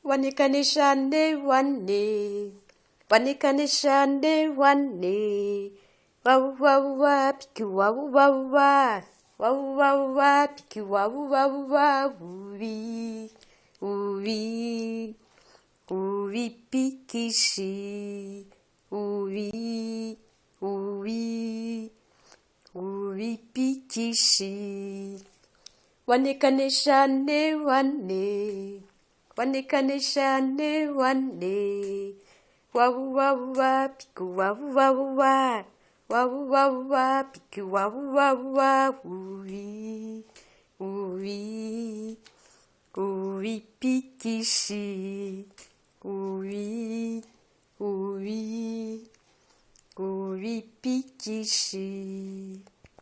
Wanikanishane wane, wanikanishane wane, wow wow wow, piki wow wow wow, wow wow wow, piki wow wow wow, oui, oui, oui, pikishi, oui, oui, oui, pikishi. Wanikanishane wane, wanikanishane wane, wow wow wow, piku wow wow wow, wow wow wow, piku wow wow wow, oui, oui, oui, pikishi, oui, oui, oui, pikishi.